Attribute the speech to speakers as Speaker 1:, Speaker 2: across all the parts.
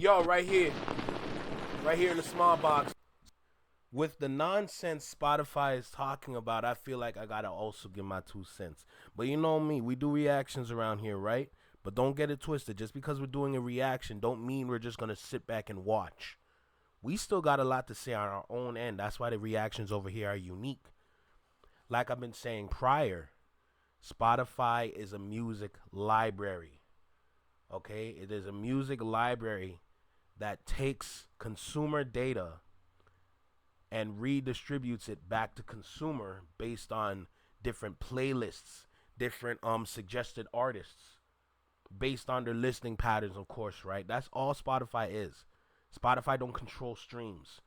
Speaker 1: Yo, right here in the small box. With the nonsense Spotify is talking about, I feel like I gotta also give my 2 cents. But you know me, we do reactions around here, right? But don't get it twisted. Just because we're doing a reaction don't mean we're just gonna sit back and watch. We still got a lot to say on our own end. That's why the reactions over here are unique. Like I've been saying prior, Spotify is a music library. Okay? It is a music library that takes consumer data and redistributes it back to consumer based on different playlists, different suggested artists, based on their listening patterns, of course, right? That's all Spotify is. Spotify don't control streams.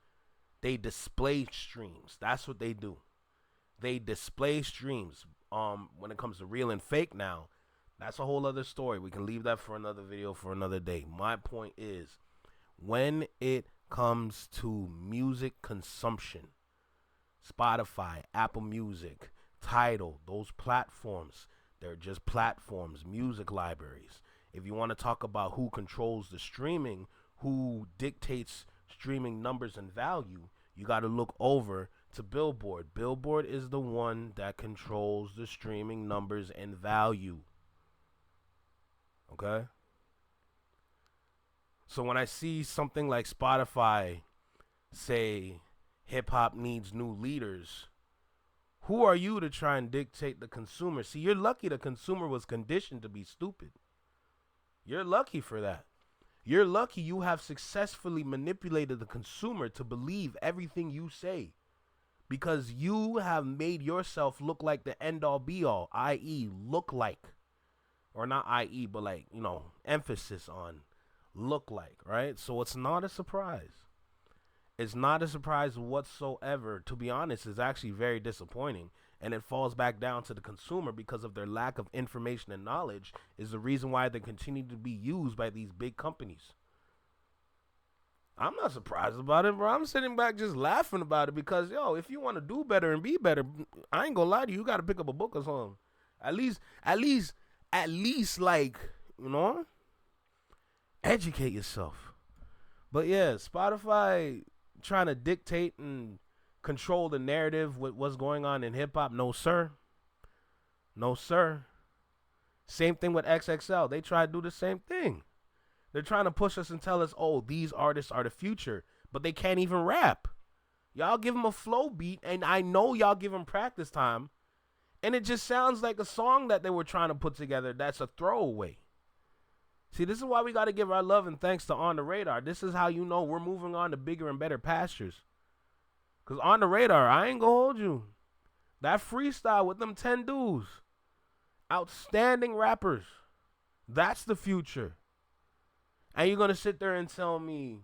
Speaker 1: They display streams. That's what they do. They display streams. When it comes to real and fake now, that's a whole other story. We can leave that for another video for another day. My point is, when it comes to music consumption, Spotify, Apple Music, Tidal, those platforms, they're just platforms, music libraries. If you want to talk about who controls the streaming, who dictates streaming numbers and value, you got to look over to Billboard. Billboard is the one that controls the streaming numbers and value. Okay? So when I see something like Spotify say hip hop needs new leaders, who are you to try and dictate the consumer? See, you're lucky the consumer was conditioned to be stupid. You're lucky for that. You're lucky you have successfully manipulated the consumer to believe everything you say, because you have made yourself look like the end all be all, i.e. look like, or not i.e. but like, emphasis on look like, right? So it's not a surprise. It's not a surprise whatsoever. To be honest, it's actually very disappointing. And it falls back down to the consumer because of their lack of information and knowledge is the reason why they continue to be used by these big companies. I'm not surprised about it, bro. I'm sitting back just laughing about it because, if you want to do better and be better, I ain't gonna lie to you, you got to pick up a book or something. At least, like, educate yourself. But yeah, Spotify trying to dictate and control the narrative with what's going on in hip hop. No, sir. No, sir. Same thing with XXL. They try to do the same thing. They're trying to push us and tell us, oh, these artists are the future, but they can't even rap. Y'all give them a flow beat, and I know y'all give them practice time, and it just sounds like a song that they were trying to put together that's a throwaway. See, this is why we got to give our love and thanks to On the Radar. This is how you know we're moving on to bigger and better pastures. Because On the Radar, I ain't going to hold you. That freestyle with them 10 dudes. Outstanding rappers. That's the future. And you're going to sit there and tell me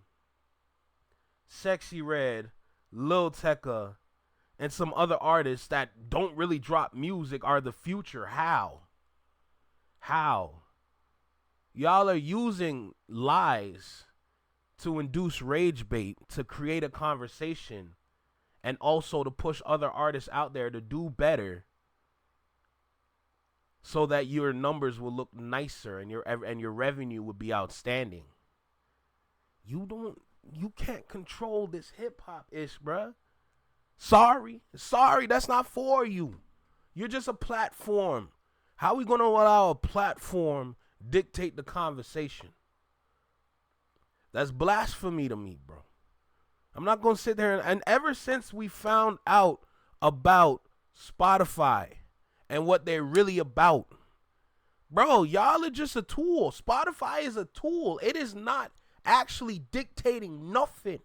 Speaker 1: Sexy Red, Lil Tecca, and some other artists that don't really drop music are the future. How? How? Y'all are using lies to induce rage bait, to create a conversation, and also to push other artists out there to do better so that your numbers will look nicer and your revenue would be outstanding. You can't control this hip hop ish, bruh. Sorry, that's not for you. You're just a platform. How are we gonna allow a platform dictate the conversation? That's blasphemy to me, bro. I'm not gonna sit there and ever since we found out about Spotify and what they're really about, bro, y'all are just a tool. Spotify is a tool. It is not actually dictating nothing.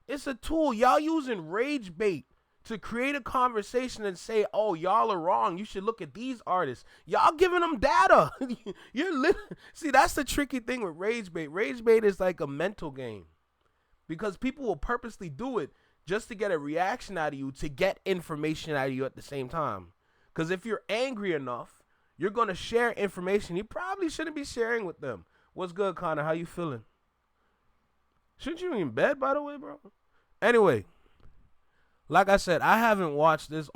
Speaker 1: It's a tool. Y'all using rage bait to create a conversation and say, oh, y'all are wrong, you should look at these artists. Y'all giving them data. See, that's the tricky thing with rage bait. Rage bait is like a mental game because people will purposely do it just to get a reaction out of you, to get information out of you at the same time. Because if you're angry enough, you're going to share information you probably shouldn't be sharing with them. What's good, Connor? How you feeling? Shouldn't you be in bed, by the way, bro? Anyway, like I said, I haven't watched this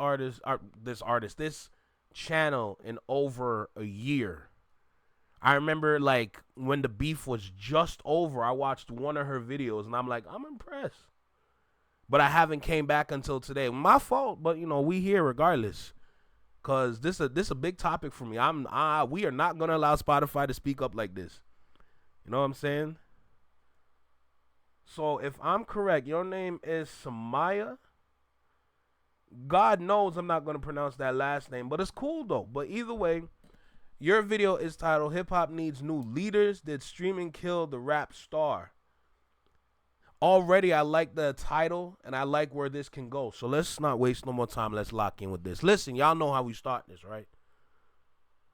Speaker 1: channel in over a year. I remember like when the beef was just over, I watched one of her videos and I'm like, I'm impressed. But I haven't came back until today. My fault, but you know, we here regardless. Cause this a big topic for me. We are not gonna allow Spotify to speak up like this. You know what I'm saying? So if I'm correct, your name is Samaya. God knows I'm not gonna pronounce that last name, but it's cool though. But either way, your video is titled "Hip Hop Needs New Leaders. Did Streaming Kill the Rap Star?" Already, I like the title, and I like where this can go. So let's not waste no more time. Let's lock in with this. Listen, y'all know how we start this, right?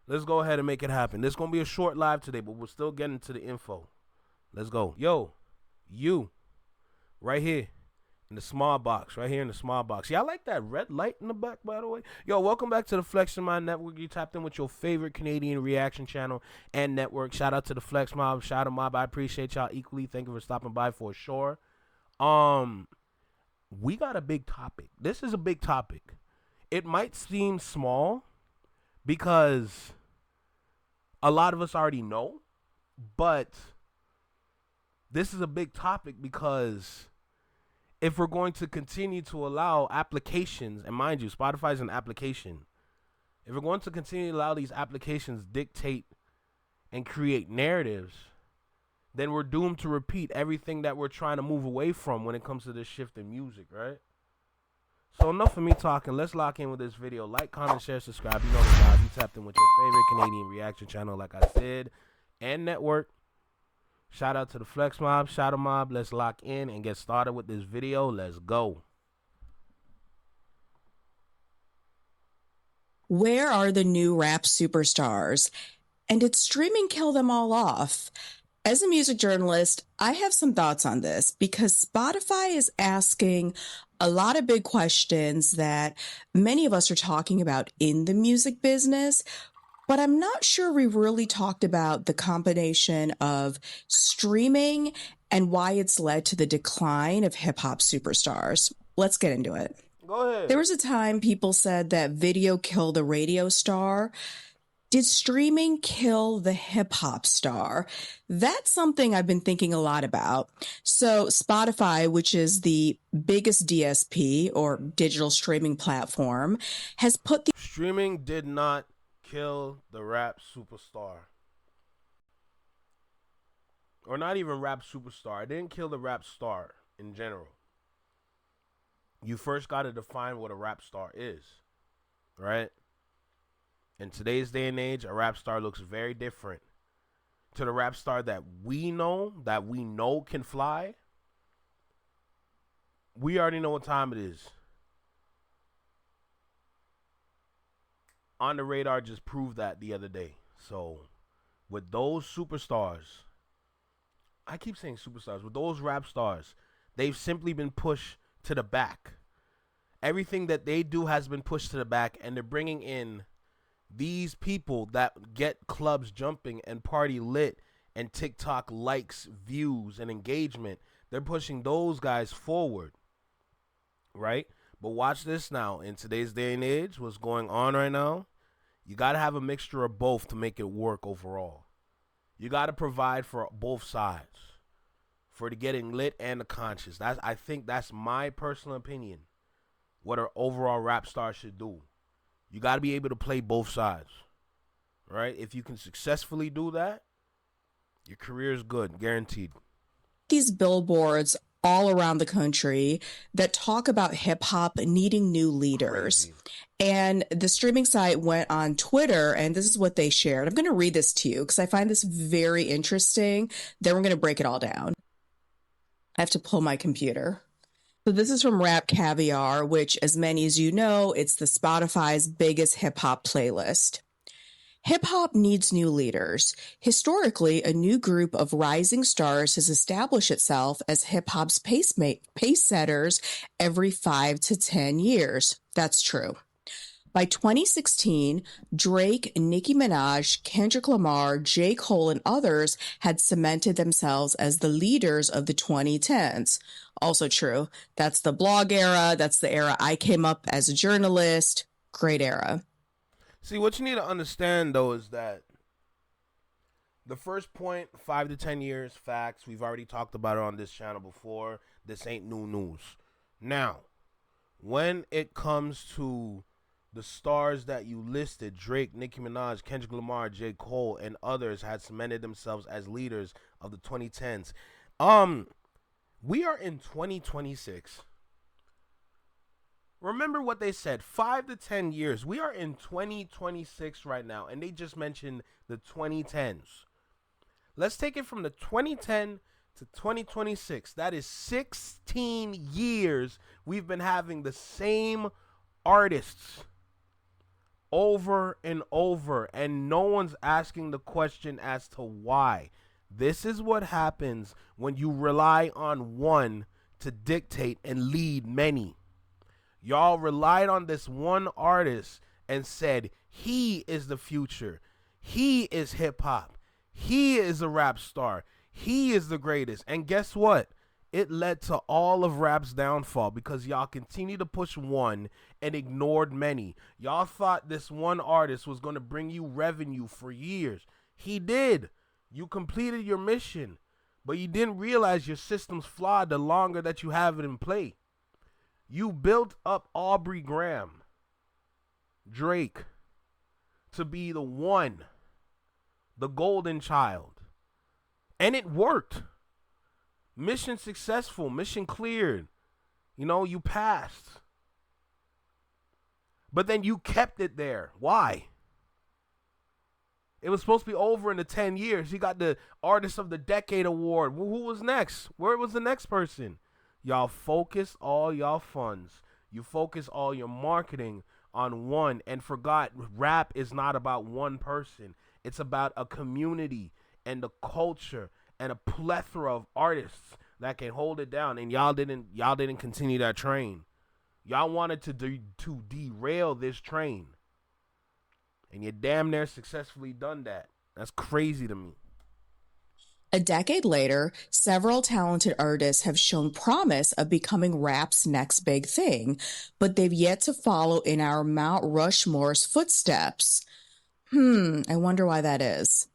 Speaker 1: Let's go ahead and make it happen. This is going to be a short live today, but we're still getting to the info. Let's go. Yo, you, right here in the small box, right here in the small box. Yeah, I like that red light in the back, by the way. Yo, welcome back to the Flex Mind Network. You tapped in with your favorite Canadian reaction channel and network. Shout out to the Flex Mob. Shout out Mob. I appreciate y'all equally. Thank you for stopping by for sure. We got a big topic. This is a big topic. It might seem small because a lot of us already know, but this is a big topic because if we're going to continue to allow applications, and mind you, Spotify is an application. If we're going to continue to allow these applications dictate and create narratives, then we're doomed to repeat everything that we're trying to move away from when it comes to this shift in music, right? So enough of me talking. Let's lock in with this video. Like, comment, share, subscribe. You know the vibe. You tapped in with your favorite Canadian reaction channel, like I said, and network. Shout out to the Flex Mob, Shadow Mob. Let's lock in and get started with this video. Let's go.
Speaker 2: Where are the new rap superstars? And did streaming kill them all off? As a music journalist, I have some thoughts on this because Spotify is asking a lot of big questions that many of us are talking about in the music business. But I'm not sure we really talked about the combination of streaming and why it's led to the decline of hip hop superstars. Let's get into it.
Speaker 1: Go ahead.
Speaker 2: There was a time people said that video killed the radio star. Did streaming kill the hip hop star? That's something I've been thinking a lot about. So Spotify, which is the biggest DSP or digital streaming platform, has put the
Speaker 1: streaming did not kill the rap superstar. Or not even rap superstar. It didn't kill the rap star in general. You first got to define what a rap star is, right? In today's day and age, a rap star looks very different to the rap star that we know can fly. We already know what time it is. On the Radar just proved that the other day. So, with those superstars, I keep saying superstars, with those rap stars, they've simply been pushed to the back. Everything that they do has been pushed to the back, and they're bringing in these people that get clubs jumping and party lit and TikTok likes, views, and engagement. They're pushing those guys forward, right? But watch this now. In today's day and age, what's going on right now, you got to have a mixture of both to make it work overall. You got to provide for both sides, for the getting lit and the conscious. I think that's my personal opinion, what an overall rap star should do. You got to be able to play both sides, right? If you can successfully do that, your career is good, guaranteed.
Speaker 2: These billboards all around the country that talk about hip hop needing new leaders.
Speaker 1: Crazy.
Speaker 2: And the streaming site went on Twitter, and this is what they shared. I'm going to read this to you because I find this very interesting. Then we're going to break it all down. I have to pull my computer. So this is from Rap Caviar, which, as many as you know, it's the Spotify's biggest hip hop playlist. Hip hop needs new leaders. Historically, a new group of rising stars has established itself as hip hop's pace setters every 5 to 10 years. That's true. By 2016, Drake, Nicki Minaj, Kendrick Lamar, J. Cole, and others had cemented themselves as the leaders of the 2010s. Also true. That's the blog era. That's the era I came up as a journalist. Great era.
Speaker 1: See, what you need to understand, though, is that The first point, 5 to 10 years, facts. We've already talked about it on this channel before. This ain't new news. Now, when it comes to the stars that you listed, Drake, Nicki Minaj, Kendrick Lamar, J. Cole, and others had cemented themselves as leaders of the 2010s. We are in 2026. Remember what they said, 5 to 10 years. We are in 2026 right now, and they just mentioned the 2010s. Let's take it from the 2010 to 2026. That is 16 years we've been having the same artists over and over, and no one's asking the question as to why. This is what happens when you rely on one to dictate and lead many. Y'all relied on this one artist and said, he is the future. He is hip hop. He is a rap star. He is the greatest. And guess what? It led to all of rap's downfall because y'all continued to push one and ignored many. Y'all thought this one artist was going to bring you revenue for years. He did. You completed your mission, but you didn't realize your system's flawed the longer that you have it in play. You built up Aubrey Graham, Drake, to be the one, the golden child. And it worked. Mission successful, mission cleared. You know, you passed. But then you kept it there. Why? It was supposed to be over in the 10 years. He got the Artist of the Decade award. Well, who was next? Where was the next person? Y'all focused all y'all funds. You focus all your marketing on one and forgot rap is not about one person. It's about a community and a culture and a plethora of artists that can hold it down. And y'all didn't continue that train. Y'all wanted to derail this train. And you damn near successfully done that. That's crazy to me.
Speaker 2: A decade later, several talented artists have shown promise of becoming rap's next big thing, but they've yet to follow in our Mount Rushmore's footsteps. I wonder why that is.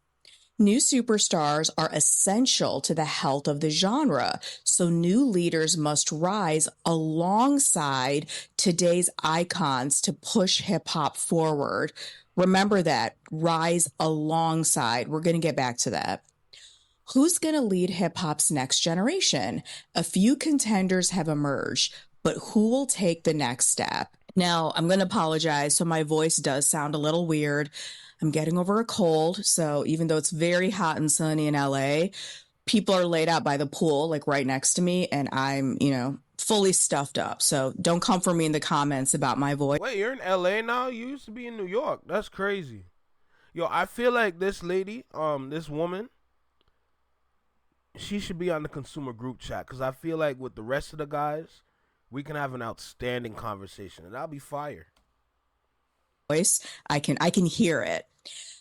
Speaker 2: New superstars are essential to the health of the genre, so new leaders must rise alongside today's icons to push hip-hop forward. Remember that, rise alongside. We're going to get back to that. Who's going to lead hip-hop's next generation? A few contenders have emerged, but who will take the next step? Now, I'm going to apologize, so my voice does sound a little weird. I'm getting over a cold, so even though it's very hot and sunny in LA, people are laid out by the pool, like right next to me, and I'm, fully stuffed up. So don't come for me in the comments about my voice.
Speaker 1: Wait, you're in LA now? You used to be in New York. That's crazy. Yo, I feel like this lady, this woman, she should be on the consumer group chat because I feel like with the rest of the guys, we can have an outstanding conversation, and I'll be fire.
Speaker 2: Voice, I can hear it.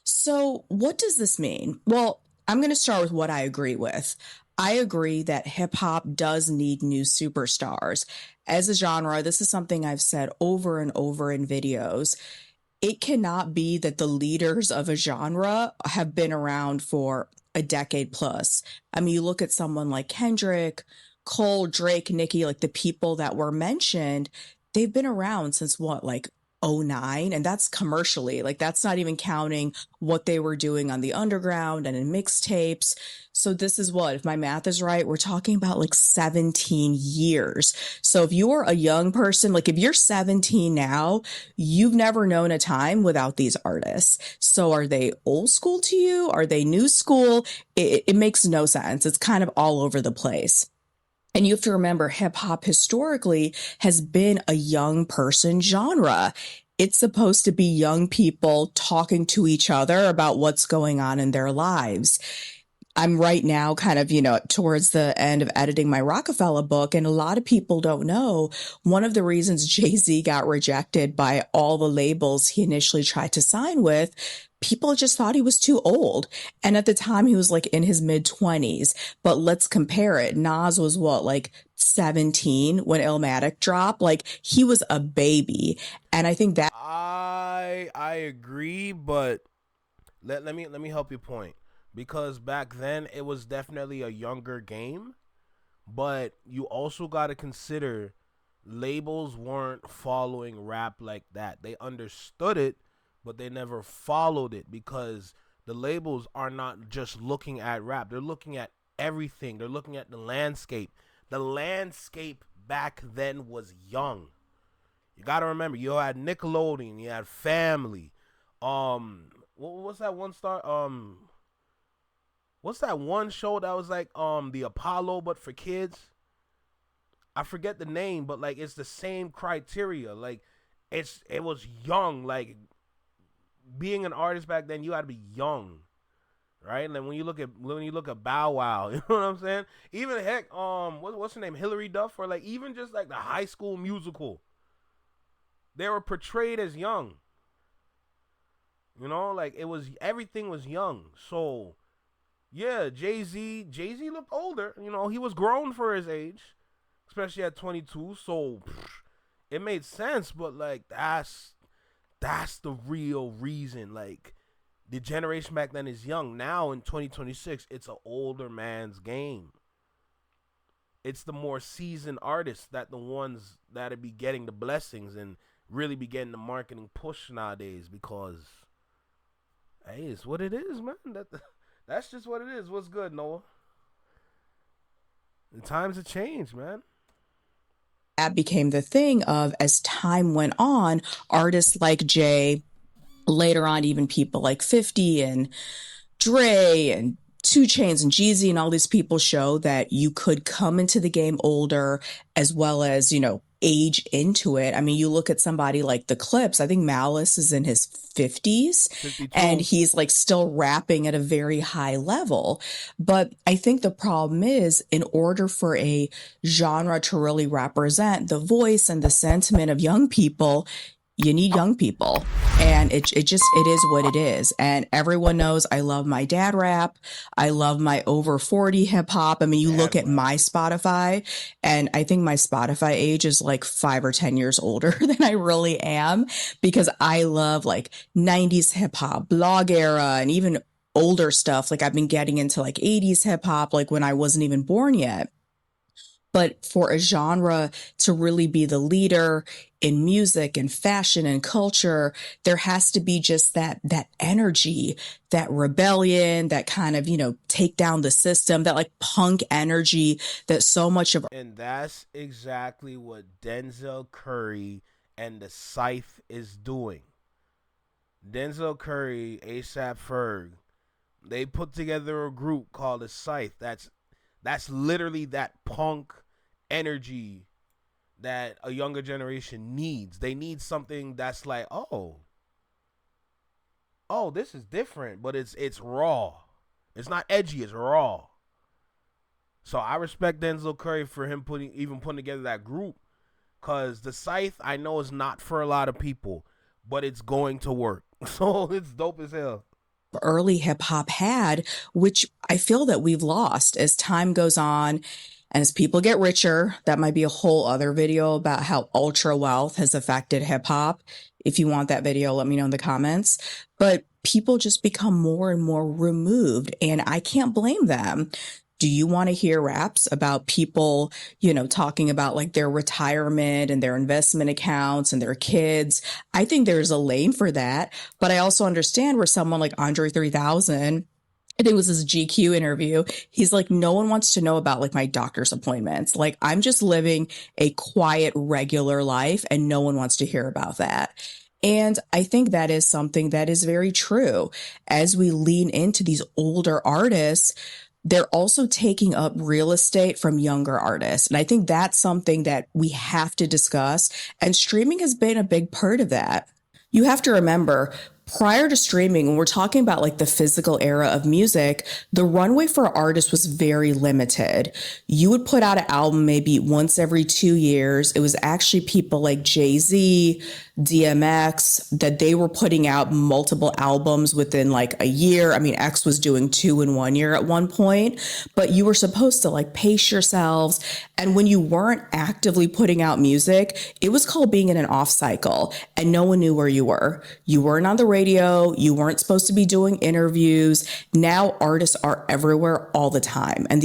Speaker 2: So what does this mean? Well, I'm going to start with what I agree with. I agree that hip hop does need new superstars. As a genre, this is something I've said over and over in videos. It cannot be that the leaders of a genre have been around for a decade plus. I mean, you look at someone like Kendrick, Cole, Drake, Nicki, like the people that were mentioned, they've been around since what, like 2009, and that's commercially. Like that's not even counting what they were doing on the underground and in mixtapes. So this is what, if my math is right, we're talking about like 17 years. So if you're a young person, like if you're 17 now, you've never known a time without these artists. So are they old school to you? Are they new school? It makes no sense. It's kind of all over the place. And you have to remember, hip hop historically has been a young person genre. It's supposed to be young people talking to each other about what's going on in their lives. I'm right now kind of, towards the end of editing my Rockefeller book. And a lot of people don't know one of the reasons Jay-Z got rejected by all the labels he initially tried to sign with. People just thought he was too old. And at the time he was like in his mid-20s. But let's compare it. Nas was what, like 17 when Illmatic dropped? Like he was a baby. And I think that
Speaker 1: I agree, but let me help your point. because back then it was definitely a younger game, but you also got to consider labels weren't following rap like that. They understood it, but they never followed it because the labels are not just looking at rap. They're looking at everything. They're looking at the landscape. The landscape back then was young. You got to remember, you had Nickelodeon, you had Family. What's that one star? What's that one show that was like the Apollo but for kids? I forget the name, but like it's the same criteria. Like it was young. Like being an artist back then, you had to be young, right? And then when you look at Bow Wow, you know what I'm saying? Even heck, what's her name, Hilary Duff, or like even just like the High School Musical, they were portrayed as young. You know, like everything was young. So yeah, Jay-Z looked older. You know, he was grown for his age, especially at 22. So it made sense, but like that's the real reason. Like the generation back then is young. Now in 2026, it's an older man's game. It's the more seasoned artists that the ones that'll be getting the blessings and really be getting the marketing push nowadays, because hey, it's what it is, man. That's just what it is. What's good, Noah? The times have changed, man.
Speaker 2: That became the thing of, as time went on, artists like Jay, later on even people like 50 and Dre and 2 Chainz and Jeezy and all these people show that you could come into the game older as well as, you know, age into it. I mean, you look at somebody like the Clips. I think Malice is in his 50s
Speaker 1: 52.
Speaker 2: and he's like still rapping at a very high level. But I think the problem is, in order for a genre to really represent the voice and the sentiment of young people, you need young people, and it is what it is. And everyone knows I love my dad rap. I love my over 40 hip hop. I mean, you look at my Spotify, and I think my Spotify age is like 5 or 10 years older than I really am, because I love like 90s hip hop, blog era, and even older stuff. Like I've been getting into like 80s hip hop, like when I wasn't even born yet. But for a genre to really be the leader in music and fashion and culture, there has to be just that energy, that rebellion, that kind of, you know, take down the system, that like punk energy that so much of.
Speaker 1: And that's exactly what Denzel Curry and the Scythe is doing. Denzel Curry, ASAP Ferg, they put together a group called the Scythe. That's literally that punk energy that a younger generation needs. They need something that's like, oh, this is different, but it's raw. It's not edgy, it's raw. So I respect Denzel Curry for him putting together that group, because the Scythe, I know, is not for a lot of people, but it's going to work. So it's dope as hell.
Speaker 2: Early hip hop had, which I feel that we've lost as time goes on. And as people get richer, that might be a whole other video about how ultra wealth has affected hip hop. If you want that video, let me know in the comments. But people just become more and more removed, and I can't blame them. Do you want to hear raps about people, you know, talking about like their retirement and their investment accounts and their kids? I think there's a lane for that. But I also understand where someone like Andre 3000, I think it was his GQ interview, he's like, no one wants to know about like my doctor's appointments. Like I'm just living a quiet, regular life, and no one wants to hear about that. And I think that is something that is very true. As we lean into these older artists, they're also taking up real estate from younger artists. And I think that's something that we have to discuss. And streaming has been a big part of that. You have to remember, prior to streaming, when we're talking about like the physical era of music, the runway for artists was very limited. You would put out an album maybe once every 2 years. It was actually people like Jay-Z, DMX, that they were putting out multiple albums within like a year. I mean, X was doing 2 in 1 year at one point, but you were supposed to like pace yourselves. And when you weren't actively putting out music, it was called being in an off cycle, and no one knew where you were. You weren't on the radio. You weren't supposed to be doing interviews. Now artists are everywhere all the time. And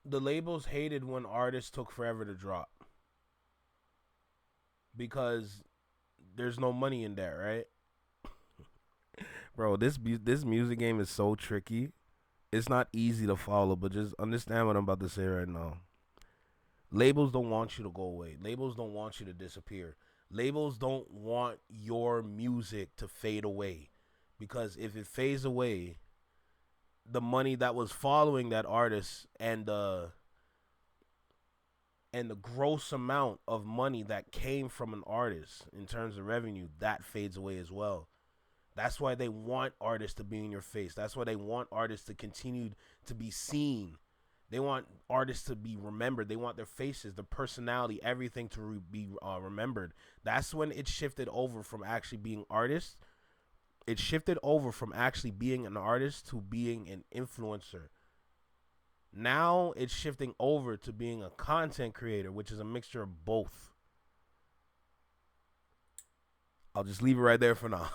Speaker 1: the labels hated when artists took forever to drop, because there's no money in that, right? Bro, this music game is so tricky. It's not easy to follow, but just understand what I'm about to say right now. Labels don't want you to go away. Labels don't want you to disappear. Labels don't want your music to fade away, because if it fades away, the money that was following that artist and the gross amount of money that came from an artist in terms of revenue, that fades away as well. That's why they want artists to be in your face. That's why they want artists to continue to be seen. They want artists to be remembered. They want their faces, their personality, everything to be remembered. That's when it shifted over from actually being artists. It shifted over from actually being an artist to being an influencer. Now it's shifting over to being a content creator, which is a mixture of both. I'll just leave it right there for now.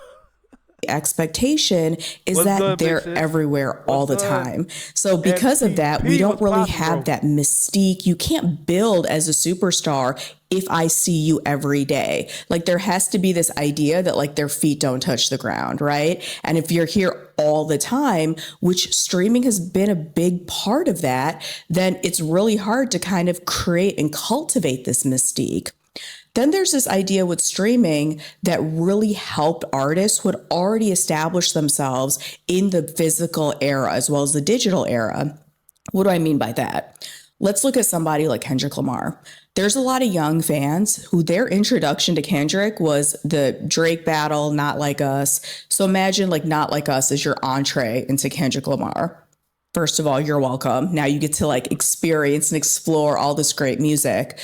Speaker 2: expectation is that
Speaker 1: good,
Speaker 2: they're
Speaker 1: bitches?
Speaker 2: everywhere all the
Speaker 1: good?
Speaker 2: time. So because of that, we
Speaker 1: FTP,
Speaker 2: don't
Speaker 1: what's
Speaker 2: really
Speaker 1: poppin',
Speaker 2: have
Speaker 1: bro?
Speaker 2: that mystique. You can't build as a superstar if I see you every day. Like there has to be this idea that like their feet don't touch the ground, right? And if you're here all the time, which streaming has been a big part of that, then it's really hard to kind of create and cultivate this mystique. Then there's this idea with streaming that really helped artists who had already established themselves in the physical era as well as the digital era. What do I mean by that? Let's look at somebody like Kendrick Lamar. There's a lot of young fans who their introduction to Kendrick was the Drake battle, Not Like Us. So imagine like Not Like Us is your entree into Kendrick Lamar. First of all, you're welcome. Now you get to like experience and explore all this great music.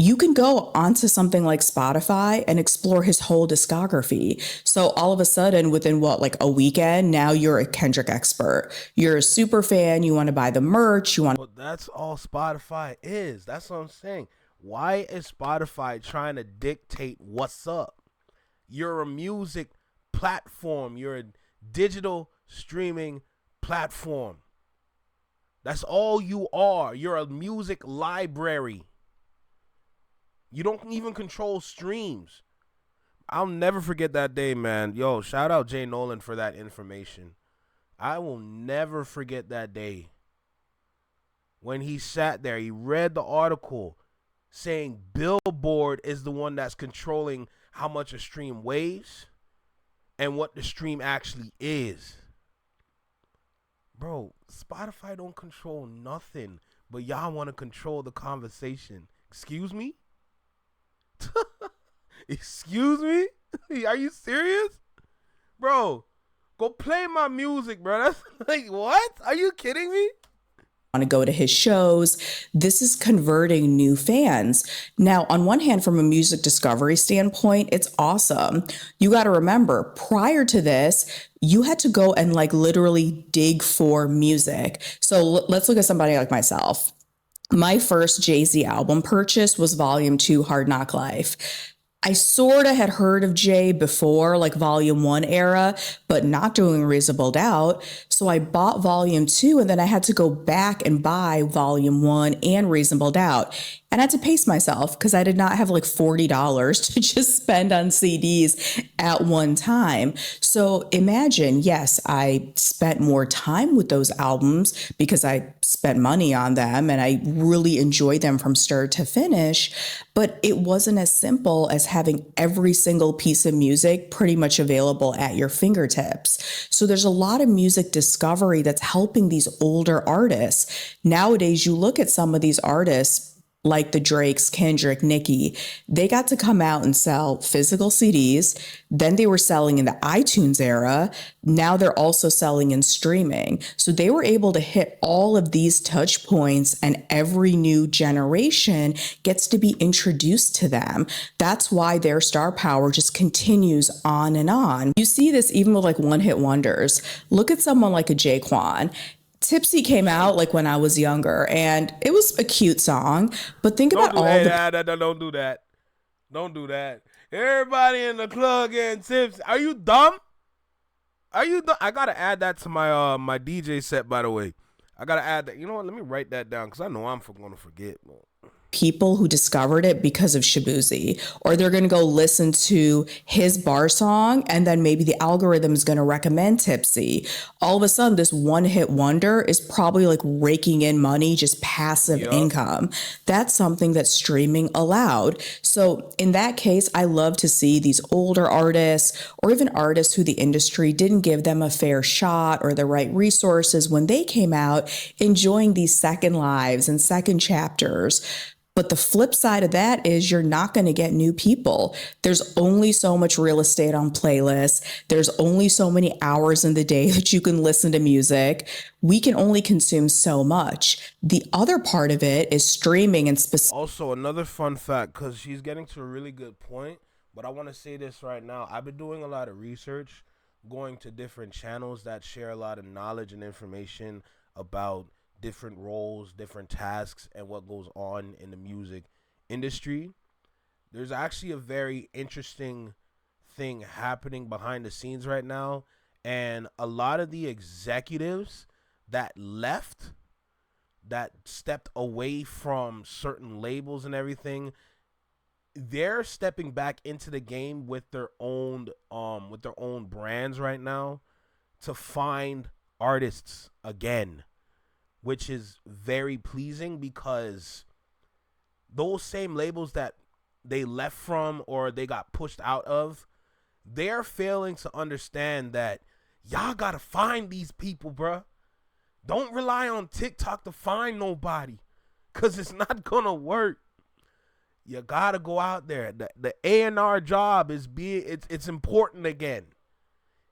Speaker 2: You can go onto something like Spotify and explore his whole discography. So all of a sudden, within what, like a weekend, now you're a Kendrick expert. You're a super fan. You want to buy the merch. You want.
Speaker 1: But that's all Spotify is. That's what I'm saying. Why is Spotify trying to dictate what's up? You're a music platform. You're a digital streaming platform. That's all you are. You're a music library. You don't even control streams. I'll never forget that day, man. Yo, shout out Jay Nolan for that information. I will never forget that day. When he sat there, he read the article saying Billboard is the one that's controlling how much a stream weighs and what the stream actually is. Bro, Spotify don't control nothing, but y'all want to control the conversation. Excuse me? Excuse me? Are you serious? Bro, go play my music, bro. That's like, what? Are you kidding me?
Speaker 2: Want to go to his shows. This is converting new fans. Now, on one hand, from a music discovery standpoint, it's awesome. You got to remember, prior to this, you had to go and like literally dig for music. So let's look at somebody like myself. My first Jay-Z album purchase was Volume 2, Hard Knock Life. I sort of had heard of Jay before, like Volume 1 era, but not doing Reasonable Doubt. So I bought Volume 2, and then I had to go back and buy Volume 1 and Reasonable Doubt. And I had to pace myself because I did not have like $40 to just spend on CDs at one time. So imagine, yes, I spent more time with those albums because I spent money on them and I really enjoyed them from start to finish. But it wasn't as simple as having every single piece of music pretty much available at your fingertips. So there's a lot of music discovery that's helping these older artists. Nowadays, you look at some of these artists like the Drakes, Kendrick, Nicki, they got to come out and sell physical CDs. Then they were selling in the iTunes era. Now they're also selling in streaming. So they were able to hit all of these touch points, and every new generation gets to be introduced to them. That's why their star power just continues on and on. You see this even with like one hit wonders. Look at someone like a Jaquan. Tipsy came out like when I was younger, and it was a cute song. But think about all the
Speaker 1: Don't do that. Don't do that. Everybody in the club getting tips. Are you dumb? Are you dumb? I gotta add that to my my DJ set. By the way, I gotta add that. You know what? Let me write that down because I know I'm gonna forget.
Speaker 2: people who discovered it because of Shabuzi, or they're going to go listen to his bar song, and then maybe the algorithm is going to recommend Tipsy. All of a sudden, this one hit wonder is probably like raking in money, just passive income. That's something that streaming allowed. So in that case, I love to see these older artists, or even artists who the industry didn't give them a fair shot or the right resources when they came out, enjoying these second lives and second chapters. But the flip side of that is you're not going to get new people. There's only so much real estate on playlists. There's only so many hours in the day that you can listen to music. We can only consume so much. The other part of it is streaming and
Speaker 1: Also, another fun fact, because she's getting to a really good point, but I want to say this right now. I've been doing a lot of research, going to different channels that share a lot of knowledge and information about different roles, different tasks, and what goes on in the music industry. There's actually a very interesting thing happening behind the scenes right now, and a lot of the executives that left, that stepped away from certain labels and everything, they're stepping back into the game with their own brands right now to find artists again, which is very pleasing, because those same labels that they left from or they got pushed out of, they're failing to understand that y'all gotta find these people, bruh. Don't rely on TikTok to find nobody, because it's not gonna work. You gotta go out there. The A&R job it's important again.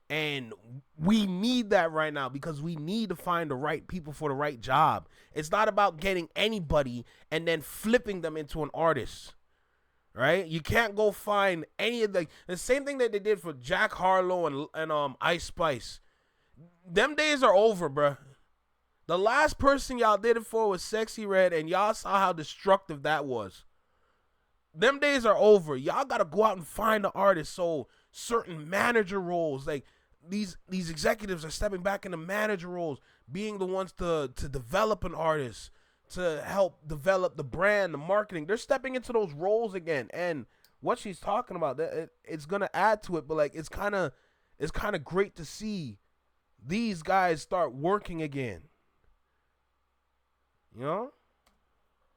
Speaker 1: And we need that right now, because we need to find the right people for the right job. It's not about getting anybody and then flipping them into an artist, right? You can't go find any of the same thing that they did for Jack Harlow and Ice Spice. Them days are over, bruh. The last person y'all did it for was Sexy Red, and y'all saw how destructive that was. Them days are over. Y'all gotta go out and find the artist. So certain manager roles, like these executives are stepping back into manager roles, being the ones to develop an artist, to help develop the brand, the marketing. They're stepping into those roles again. And what she's talking about, it's gonna add to it, but like it's kind of great to see these guys start working again. You know?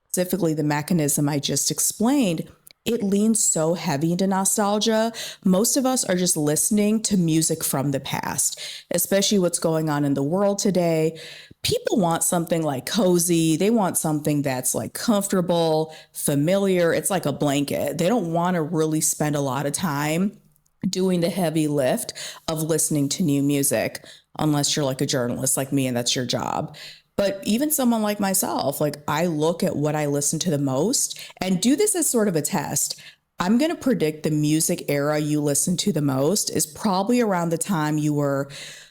Speaker 2: Specifically the mechanism I just explained, it leans so heavy into nostalgia. Most of us are just listening to music from the past, especially what's going on in the world today. People want something like cozy. They want something that's like comfortable, familiar. It's like a blanket. They don't want to really spend a lot of time doing the heavy lift of listening to new music, unless you're like a journalist like me and that's your job. But even someone like myself, like I look at what I listen to the most and do this as sort of a test. I'm going to predict the music era you listen to the most is probably around the time you were,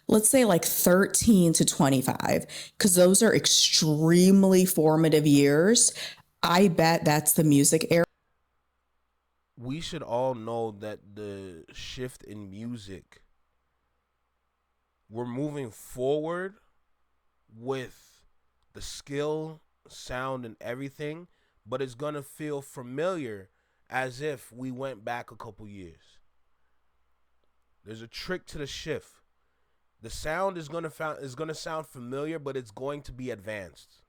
Speaker 2: let's say like 13 to 25, because those are extremely formative years. I bet that's the music era.
Speaker 1: We should all know that the shift in music, we're moving forward with the skill, sound, and everything, but it's gonna feel familiar as if we went back a couple years. There's a trick to the shift. The sound is gonna sound familiar, but it's going to be advanced.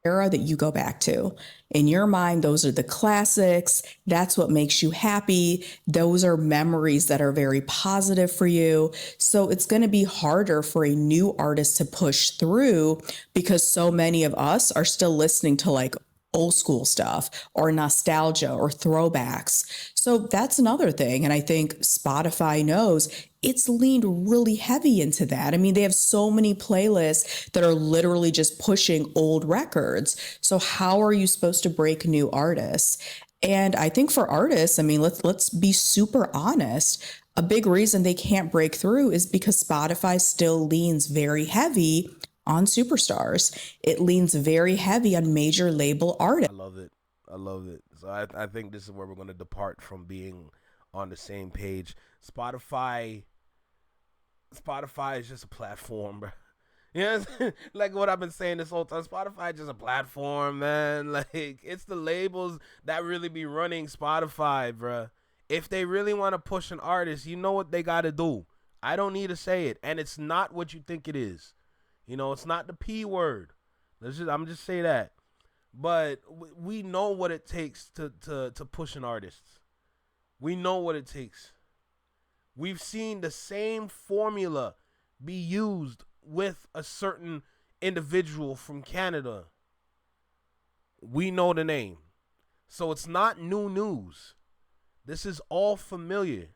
Speaker 2: era that you go back to. In your mind, those are the classics. That's what makes you happy. Those are memories that are very positive for you. So it's going to be harder for a new artist to push through because so many of us are still listening to like old school stuff or nostalgia or throwbacks. So that's another thing. And I think Spotify knows it's leaned really heavy into that. I mean, they have so many playlists that are literally just pushing old records. So how are you supposed to break new artists? And I think for artists, I mean, let's be super honest. A big reason they can't break through is because Spotify still leans very heavy on superstars. It leans very heavy on major label artists.
Speaker 1: I love it. I love it. So I think this is where we're going to depart from being on the same page. Spotify is just a platform, bro. You know, like what I've been saying this whole time. Spotify is just a platform, man. Like it's the labels that really be running Spotify, bro. If they really want to push an artist, you know what they got to do. I don't need to say it, and it's not what you think it is. You know, it's not the P word. I'm just say that. But we know what it takes to push an artist. We know what it takes. We've seen the same formula be used with a certain individual from Canada. We know the name. So it's not new news. This is all familiar.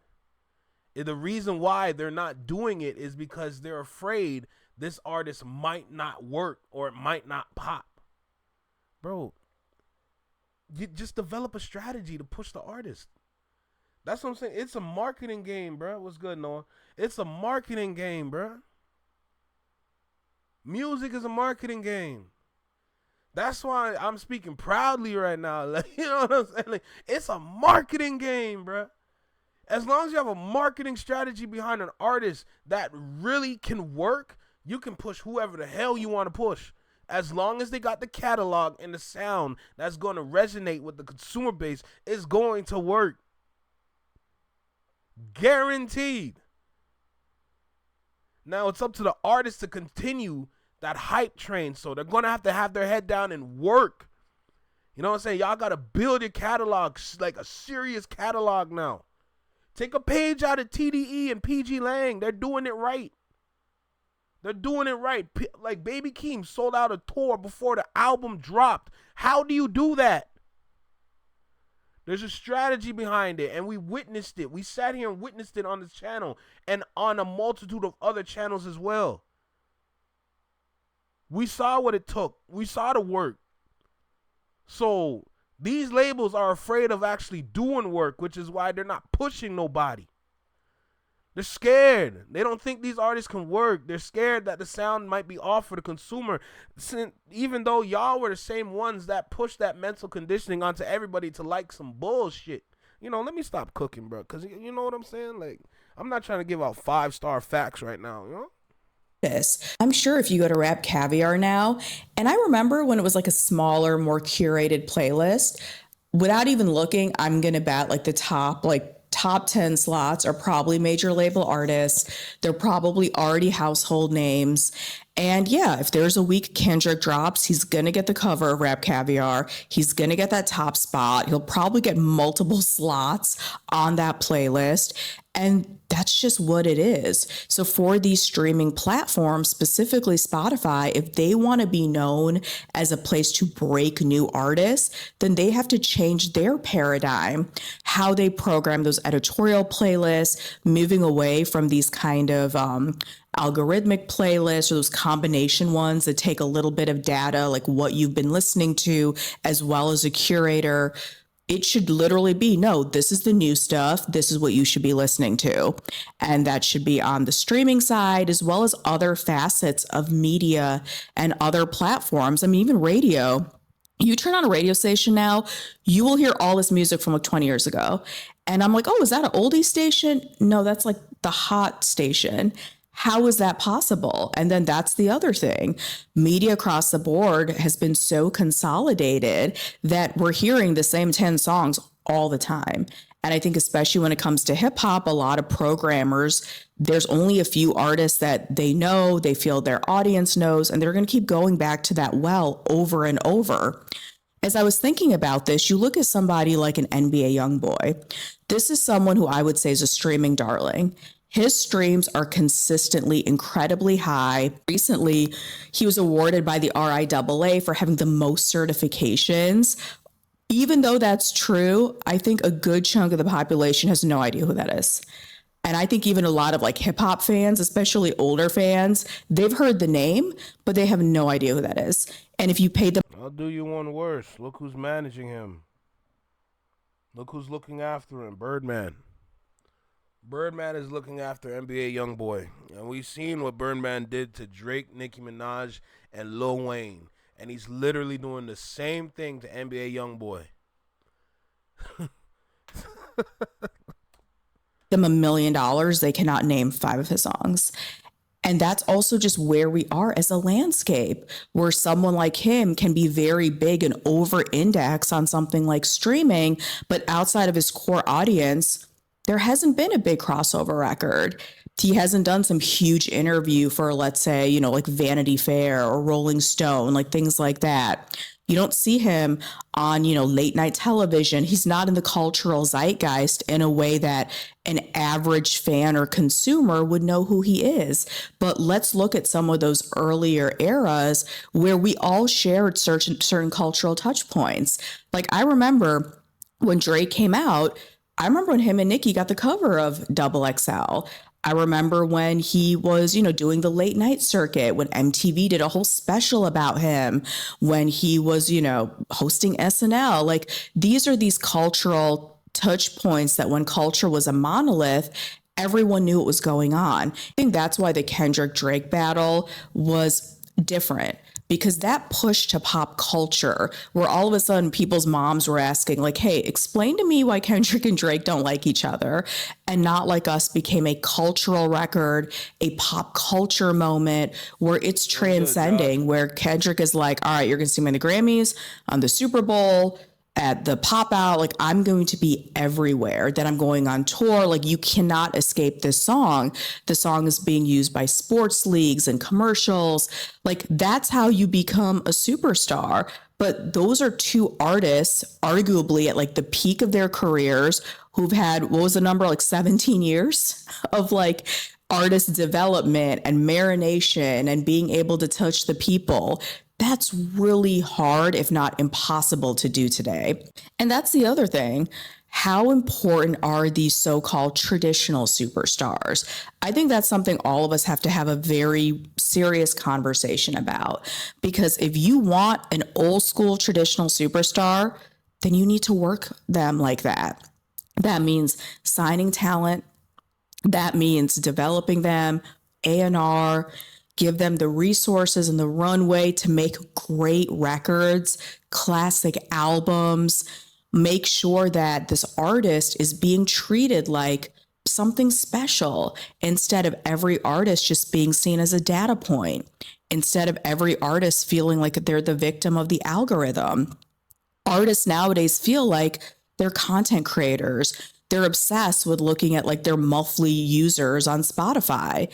Speaker 1: The reason why they're not doing it is because they're afraid this artist might not work or it might not pop. Bro, you just develop a strategy to push the artist. That's what I'm saying. It's a marketing game, bro. What's good, Noah? It's a marketing game, bro. Music is a marketing game. That's why I'm speaking proudly right now. Like, you know what I'm saying? Like, it's a marketing game, bro. As long as you have a marketing strategy behind an artist that really can work, you can push whoever the hell you want to push. As long as they got the catalog and the sound that's going to resonate with the consumer base, it's going to work. Guaranteed. Now it's up to the artist to continue that hype train. So they're going to have their head down and work. You know what I'm saying? Y'all got to build your catalog, like a serious catalog now. Take a page out of TDE and pglang. They're doing it right. They're doing it right. Like babykeem sold out a tour before the album dropped. How do you do that? There's a strategy behind it, and we witnessed it. We sat here and witnessed it on this channel and on a multitude of other channels as well. We saw what it took. We saw the work. So these labels are afraid of actually doing work, which is why they're not pushing nobody. They're scared. They don't think these artists can work. They're scared that the sound might be off for the consumer. Even though y'all were the same ones that pushed that mental conditioning onto everybody to like some bullshit. You know, let me stop cooking, bro. Because you know what I'm saying? Like, I'm not trying to give out 5-star facts right now, you know?
Speaker 2: I'm sure if you go to Rap Caviar now, and I remember when it was like a smaller, more curated playlist, without even looking, I'm going to bet like the top 10 slots are probably major label artists. They're probably already household names. And yeah, if there's a week Kendrick drops, he's going to get the cover of Rap Caviar. He's going to get that top spot. He'll probably get multiple slots on that playlist. And that's just what it is. So for these streaming platforms, specifically Spotify, if they want to be known as a place to break new artists, then they have to change their paradigm, how they program those editorial playlists, moving away from these kind of algorithmic playlists or those combination ones that take a little bit of data, like what you've been listening to, as well as a curator. It should literally be, no, this is the new stuff. This is what you should be listening to. And that should be on the streaming side, as well as other facets of media and other platforms. I mean, even radio. You turn on a radio station now, you will hear all this music from like 20 years ago. And I'm like, oh, is that an oldie station? No, that's like the hot station. How is that possible? And then that's the other thing. Media across the board has been so consolidated that we're hearing the same 10 songs all the time. And I think especially when it comes to hip hop, a lot of programmers, there's only a few artists that they know, they feel their audience knows, and they're going to keep going back to that well over and over. As I was thinking about this, you look at somebody like an NBA YoungBoy. This is someone who I would say is a streaming darling. His streams are consistently incredibly high. Recently, he was awarded by the RIAA for having the most certifications. Even though that's true, I think a good chunk of the population has no idea who that is. And I think even a lot of like hip hop fans, especially older fans, they've heard the name, but they have no idea who that is. And if you pay them,
Speaker 1: I'll do you one worse. Look who's managing him. Look who's looking after him. Birdman. Birdman is looking after NBA YoungBoy. And we've seen what Birdman did to Drake, Nicki Minaj, and Lil Wayne. And he's literally doing the same thing to NBA YoungBoy.
Speaker 2: them $1 million, they cannot name 5 of his songs. And that's also just where we are as a landscape, where someone like him can be very big and over index on something like streaming, but outside of his core audience, there hasn't been a big crossover record. He hasn't done some huge interview for, let's say, you know, like Vanity Fair or Rolling Stone, like things like that. You don't see him on, you know, late night television. He's not in the cultural zeitgeist in a way that an average fan or consumer would know who he is. But let's look at some of those earlier eras where we all shared certain cultural touch points. Like I remember when Drake came out, I remember when him and Nicki got the cover of XXL. I remember when he was, you know, doing the late night circuit, when MTV did a whole special about him, when he was, you know, hosting SNL. Like these are these cultural touch points that when culture was a monolith, everyone knew what was going on. I think that's why the Kendrick Drake battle was different, because that push to pop culture where all of a sudden people's moms were asking like, hey, explain to me why Kendrick and Drake don't like each other, and Not Like Us became a cultural record, a pop culture moment where it's transcending, where Kendrick is like, all right, you're going to see me in the Grammys, on the Super Bowl, at the pop out, like I'm going to be everywhere, that I'm going on tour. Like you cannot escape this song. The song is being used by sports leagues and commercials. Like that's how you become a superstar. But those are two artists, arguably at like the peak of their careers, who've had, what was the number, like 17 years of like artist development and marination and being able to touch the people. That's really hard, if not impossible, to do today. And that's the other thing. How important are these so-called traditional superstars? I think that's something all of us have to have a very serious conversation about. Because if you want an old school traditional superstar, then you need to work them like that. That means signing talent. That means developing them, A&R, give them the resources and the runway to make great records, classic albums, make sure that this artist is being treated like something special instead of every artist just being seen as a data point, instead of every artist feeling like they're the victim of the algorithm. Artists nowadays feel like they're content creators. They're obsessed with looking at like their monthly users on Spotify.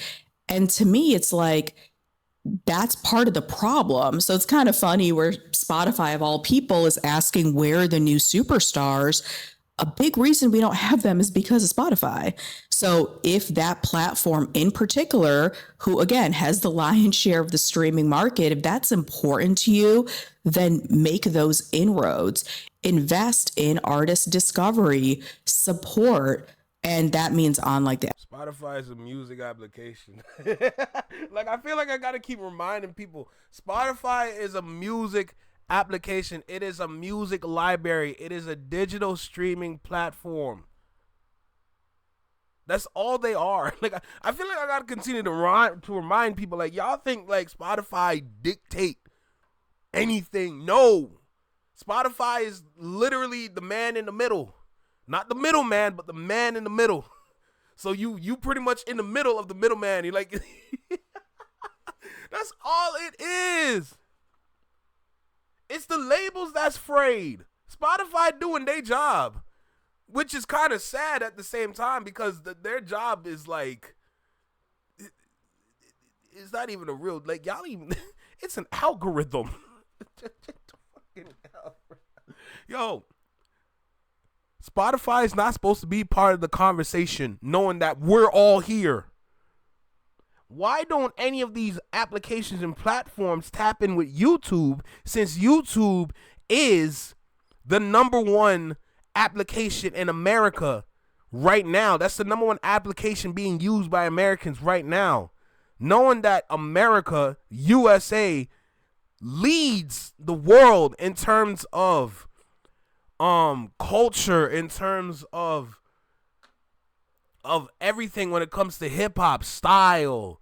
Speaker 2: And to me, it's like, that's part of the problem. So it's kind of funny where Spotify, of all people, is asking where are the new superstars. A big reason we don't have them is because of Spotify. So if that platform in particular, who again has the lion's share of the streaming market, if that's important to you, then make those inroads, invest in artist discovery, support. And that means on like the
Speaker 1: Spotify is a music application. Like I feel like I gotta keep reminding people, Spotify is a music application. It is a music library. It is a digital streaming platform. That's all they are. Like I feel like I gotta continue to remind people, like y'all think like Spotify dictate anything. No. Spotify is literally the man in the middle. Not the middleman, but the man in the middle. So you pretty much in the middle of the middleman. You're like, that's all it is. It's the labels that's frayed. Spotify doing their job. which is kind of sad at the same time because their job is like, it's not even a real, like, y'all even, it's an algorithm. Yo, Spotify is not supposed to be part of the conversation, knowing that we're all here. Why don't any of these applications and platforms tap in with YouTube, since YouTube is the number one application in America right now? That's the number one application being used by Americans right now. Knowing that America, USA, leads the world in terms of culture, in terms of everything when it comes to hip hop style,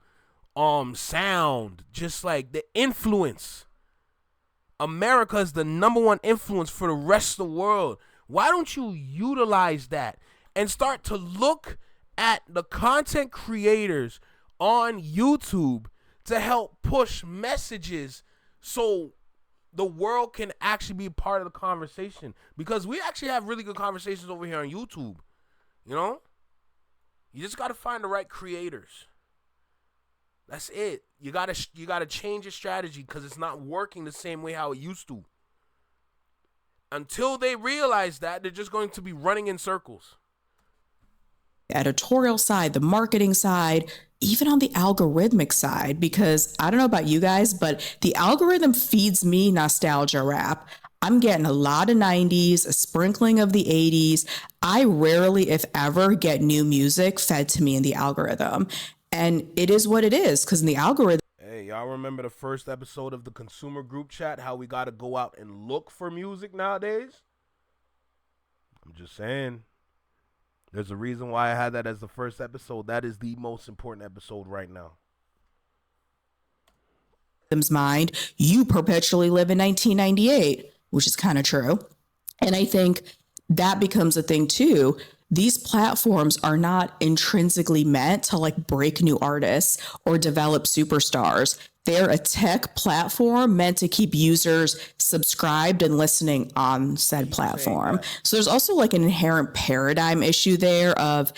Speaker 1: sound, just like the influence. America is the number one influence for the rest of the world. Why don't you utilize that and start to look at the content creators on YouTube to help push messages so the world can actually be part of the conversation? Because we actually have really good conversations over here on YouTube. You know? You just got to find the right creators. That's it. You gotta change your strategy because it's not working the same way how it used to. Until they realize that, they're just going to be running in circles.
Speaker 2: Editorial side, the marketing side, even on the algorithmic side, because I don't know about you guys, but the algorithm feeds me nostalgia rap. I'm getting a lot of 90s, a sprinkling of the 80s. I rarely, if ever, get new music fed to me in the algorithm. And it is what it is, because in the algorithm,
Speaker 1: Hey, y'all remember the first episode of the consumer group chat, how we got to go out and look for music nowadays? I'm just saying. There's a reason why I had that as the first episode. That is the most important episode right now.
Speaker 2: mind, you perpetually live in 1998, which is kind of true. And I think that becomes a thing too. These platforms are not intrinsically meant to like break new artists or develop superstars. They're a tech platform meant to keep users subscribed and listening on said platform. So there's also like an inherent paradigm issue there of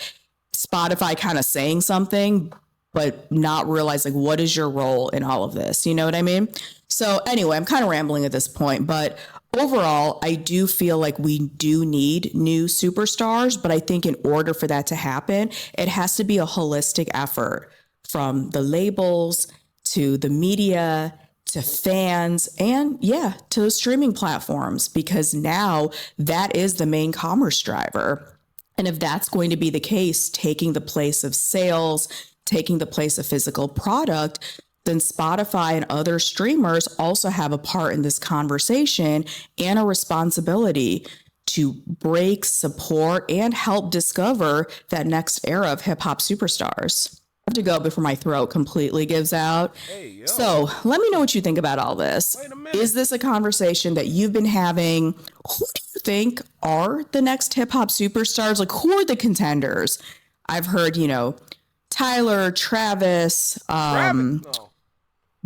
Speaker 2: Spotify kind of saying something, but not realizing what is your role in all of this. You know what I mean? So anyway, I'm kind of rambling at this point, but overall, I do feel like we do need new superstars, but I think in order for that to happen, it has to be a holistic effort from the labels to the media to fans and to the streaming platforms, because now that is the main commerce driver. And if that's going to be the case, taking the place of sales, taking the place of physical product, then Spotify and other streamers also have a part in this conversation and a responsibility to break, support, and help discover that next era of hip hop superstars. I have to go before my throat completely gives out.
Speaker 1: Hey,
Speaker 2: so let me know what you think about all this. Is this a conversation that you've been having? Who do you think are the next hip hop superstars? Like, who are the contenders? I've heard, Tyler, Travis,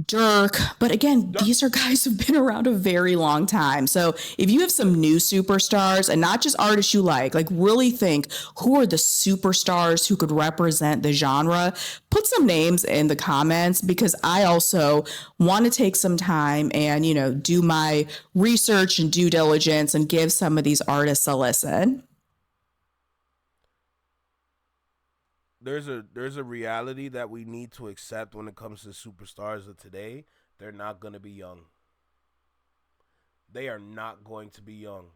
Speaker 2: Dirk. But again, these are guys who've been around a very long time. So if you have some new superstars and not just artists you like really think who are the superstars who could represent the genre, put some names in the comments, because I also want to take some time and, do my research and due diligence and give some of these artists a listen.
Speaker 1: There's a reality that we need to accept when it comes to superstars of today. They're not going to be young. They are not going to be young.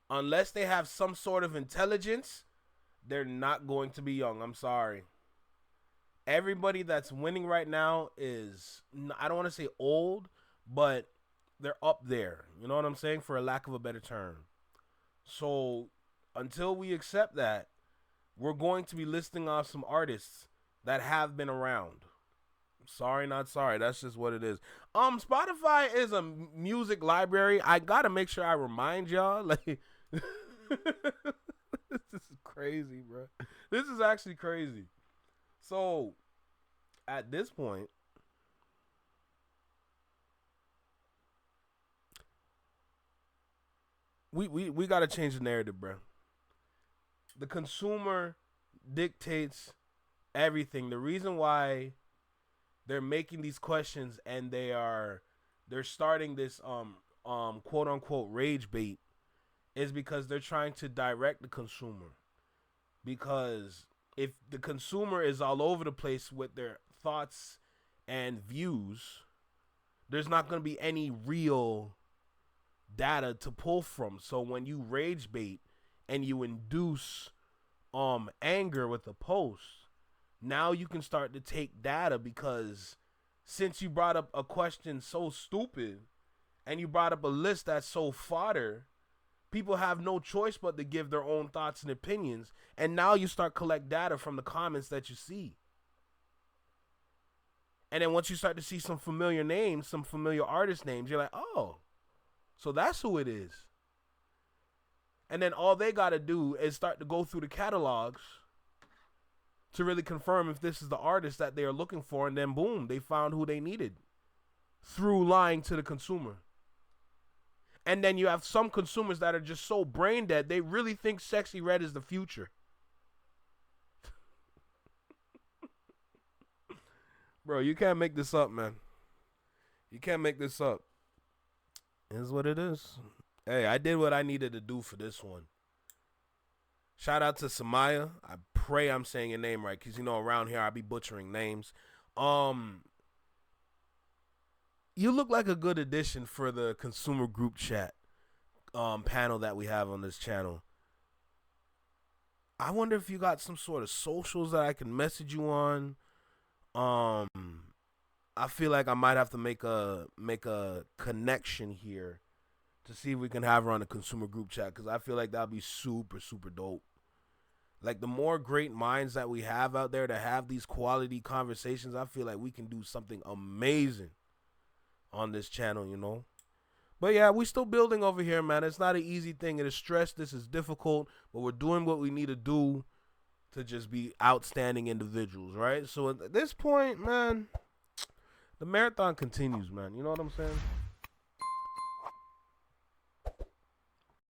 Speaker 1: Unless they have some sort of intelligence, they're not going to be young. I'm sorry. Everybody that's winning right now is, I don't want to say old, but they're up there. You know what I'm saying? For a lack of a better term. So until we accept that, we're going to be listing off some artists that have been around. Sorry, not sorry. That's just what it is. Spotify is a music library. I gotta make sure I remind y'all. Like, this is crazy, bro. This is actually crazy. So, at this point, we gotta change the narrative, bro. the consumer dictates everything. The reason why they're making these questions and they're starting this quote unquote rage bait is because they're trying to direct the consumer. Because if the consumer is all over the place with their thoughts and views, there's not going to be any real data to pull from. So when you rage bait and you induce anger with a post, now you can start to take data, because since you brought up a question so stupid and you brought up a list that's so fodder, people have no choice but to give their own thoughts and opinions. And now you start collect data from the comments that you see. And then once you start to see some familiar names, some familiar artist names, you're like, oh, so that's who it is. And then all they got to do is start to go through the catalogs to really confirm if this is the artist that they are looking for. And then boom, they found who they needed through lying to the consumer. And then you have some consumers that are just so brain dead, they really think Sexy Red is the future. Bro, you can't make this up, man. You can't make this up. It is what it is. Hey, I did what I needed to do for this one. Shout out to Samaya. I pray I'm saying your name right, because, you know, around here I be butchering names. You look like a good addition for the consumer group chat panel that we have on this channel. I wonder if you got some sort of socials that I can message you on. I feel like I might have to make a connection here to see if we can have her on the consumer group chat, because I feel like that'd be super, super dope. Like, the more great minds that we have out there to have these quality conversations, I feel like we can do something amazing on this channel, you know. But yeah, we still building over here, man. It's not an easy thing. It is stress. This is difficult, but we're doing what we need to do to just be outstanding individuals, right? So at this point, man, the marathon continues, man. You know what I'm saying?